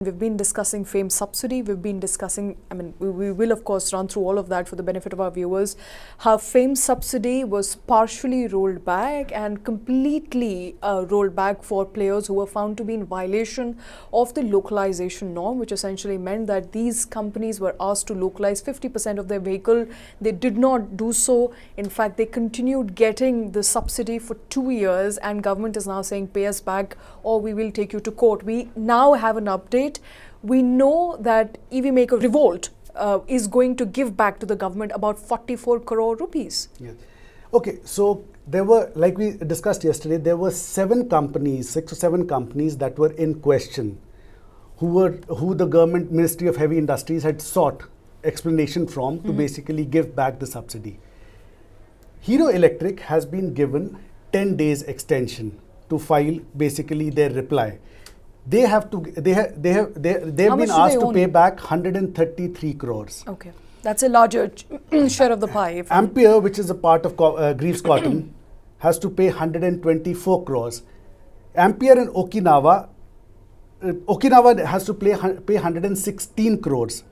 We've been discussing FAME subsidy. We've been discussing, we will of course run through all of that for the benefit of our viewers, how FAME subsidy was partially rolled back and completely rolled back for players who were found to be in violation of the localization norm, which essentially meant that these companies were asked to localize 50% of their vehicle. They did not do so. In fact, they continued getting the subsidy for 2 years, and government is now saying pay us back or we will take you to court. We now have an update. We know that EV maker Revolt is going to give back to the government about 44 crore rupees. Yes. Okay, so there were, like we discussed yesterday, there were 6 to 7 companies that were in question, who the government Ministry of Heavy Industries had sought explanation from to basically give back the subsidy. HeroElectric has been given 10 days extension to file basically their reply. They've been asked to pay back 133 crores. Okay, that's a larger share of the pie. Ampere, which is a part of Greaves Cotton, has to pay 124 crores. Ampere and Okinawa has to pay 116 crores.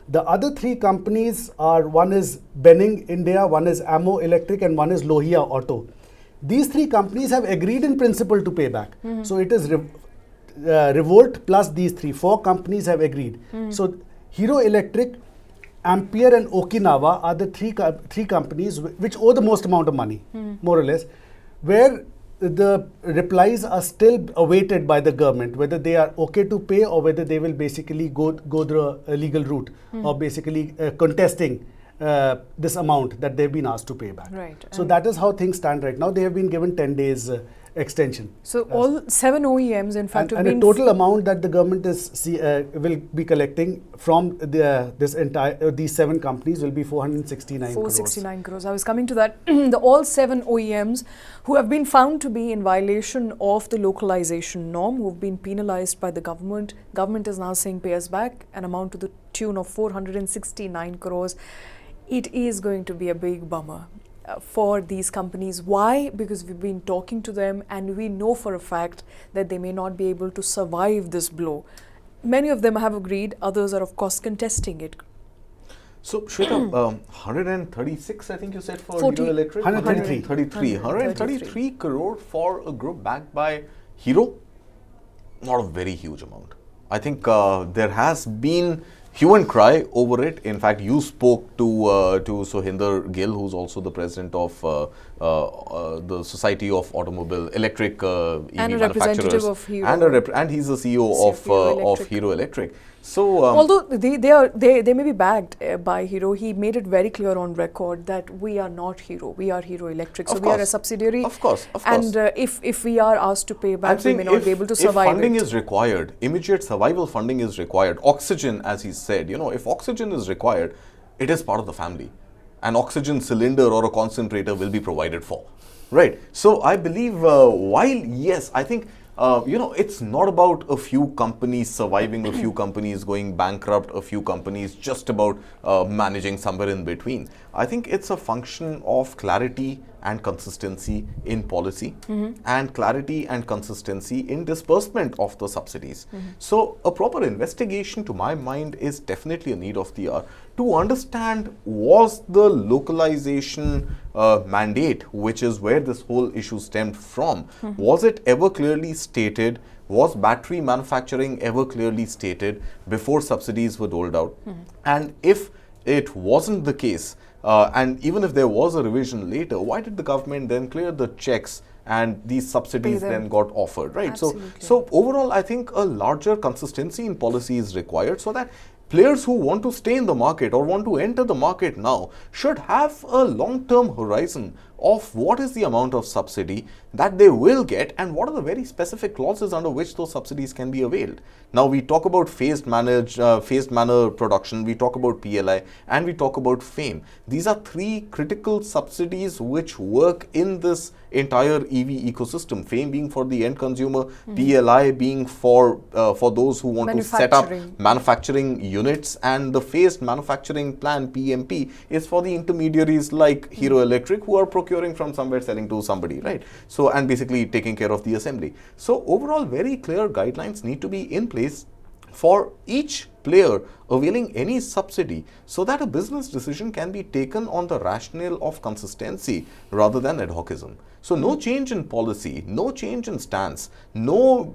The other 3 companies are, one is Benning India, one is AutomotiveIndustry, and one is Lohia Auto. These 3 companies have agreed in principle to pay back. So it is Revolt plus these 4 companies have agreed. So HeroElectric, Ampere and Okinawa are the 3 companies which owe the most amount of money, more or less, where the replies are still awaited by the government, whether they are okay to pay or whether they will basically go the legal route or basically contesting this amount that they've been asked to pay back. Right. So that is how things stand right now. They have been given 10 days extension. So all 7 OEMs, in fact, and the total amount that the government will be collecting from these 7 companies will be 469 crores. I was coming to that. All 7 OEMs who have been found to be in violation of the localization norm, who have been penalized by the government. Government is now saying pay us back an amount to the tune of 469 crores. It is going to be a big bummer for these companies. Why? Because we've been talking to them and we know for a fact that they may not be able to survive this blow. Many of them have agreed, others are of course contesting it. So Shweta, 136 I think you said for 40. HeroElectric? 133 crore for a group backed by Hero? Not a very huge amount. I think there has been hue and cry over it. In fact, you spoke to Sohinder Gill, who's also the president of the Society of Automobile Electric EV and a manufacturers, representative of Hero. And he's the CEO of HeroElectric. So, although they may be backed by Hero, he made it very clear on record that we are not Hero, we are HeroElectric. So we are a subsidiary. Of course. And if we are asked to pay back, we may not be able to survive. If funding is required, immediate survival funding is required. Oxygen, as he said, if oxygen is required, it is part of the family. An oxygen cylinder or a concentrator will be provided for, right? So I believe while yes, I think it's not about a few companies surviving, a few companies going bankrupt, a few companies just about managing somewhere in between. I think it's a function of clarity and consistency in policy and clarity and consistency in disbursement of the subsidies. So a proper investigation, to my mind, is definitely a need of the hour to understand, was the localization mandate, which is where this whole issue stemmed from, was it ever clearly stated? Was battery manufacturing ever clearly stated before subsidies were doled out? And if it wasn't the case, and even if there was a revision later, why did the government then clear the checks and these subsidies then got offered, right? So overall, I think a larger consistency in policy is required so that players who want to stay in the market or want to enter the market now should have a long-term horizon of what is the amount of subsidy that they will get and what are the very specific clauses under which those subsidies can be availed. Now we talk about phased manner production, we talk about PLI, and we talk about FAME. These are 3 critical subsidies which work in this entire EV ecosystem. FAME being for the end consumer, PLI being for those who want to set up manufacturing units, and the phased manufacturing plan PMP is for the intermediaries like HeroElectric who are procuring from somewhere, selling to somebody, right? So, and basically taking care of the assembly. So overall, very clear guidelines need to be in place for each player availing any subsidy so that a business decision can be taken on the rationale of consistency rather than ad hocism. So no change in policy, no change in stance, no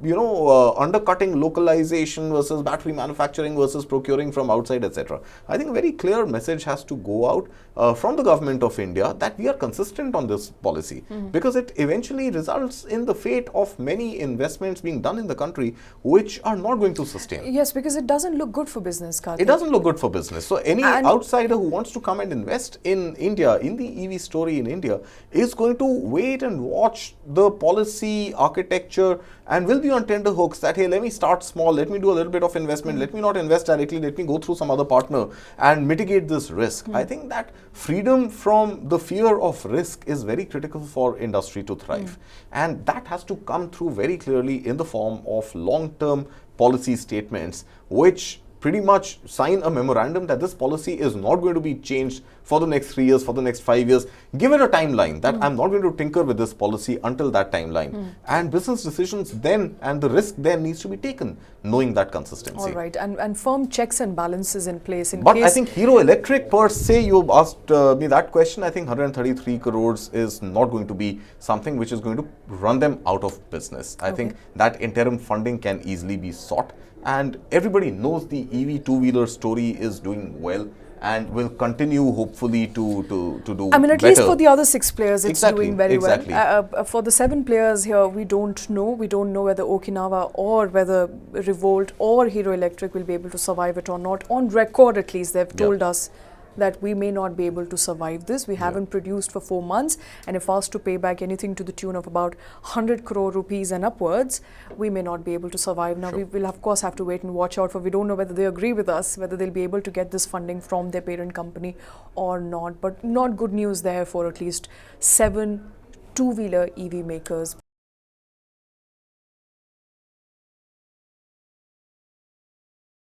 undercutting localization versus battery manufacturing versus procuring from outside, etc. I think a very clear message has to go out from the government of India that we are consistent on this policy, because it eventually results in the fate of many investments being done in the country which are not going to sustain. Yes, because it doesn't look good for business, Karthik. It doesn't look good for business. So any outsider who wants to come and invest in India, in the EV story in India, is going to wait and watch the policy architecture and will be on tender hooks that, hey, let me start small, let me do a little bit of investment, let me not invest directly, let me go through some other partner and mitigate this risk. I think that freedom from the fear of risk is very critical for industry to thrive. And that has to come through very clearly in the form of long-term policy statements which pretty much sign a memorandum that this policy is not going to be changed for the next 3 years, for the next 5 years. Give it a timeline that I'm not going to tinker with this policy until that timeline. And business decisions then and the risk then needs to be taken, knowing that consistency. All right, and firm checks and balances in place in but case. I think HeroElectric per se, you asked me that question. I think 133 crores is not going to be something which is going to run them out of business. I think that interim funding can easily be sought. And everybody knows the EV two-wheeler story is doing well and will continue hopefully to do I mean, at better. least for the other 6 players, it's doing very well. For the 7 players here, we don't know. We don't know whether Okinawa or whether Revolt or HeroElectric will be able to survive it or not. On record, at least, they've told us that we may not be able to survive this. We haven't produced for 4 months, and if asked to pay back anything to the tune of about 100 crore rupees and upwards, we may not be able to survive. Now, we will of course have to wait and watch out for. We don't know whether they agree with us, whether they'll be able to get this funding from their parent company or not. But not good news there for at least 7 two-wheeler EV makers.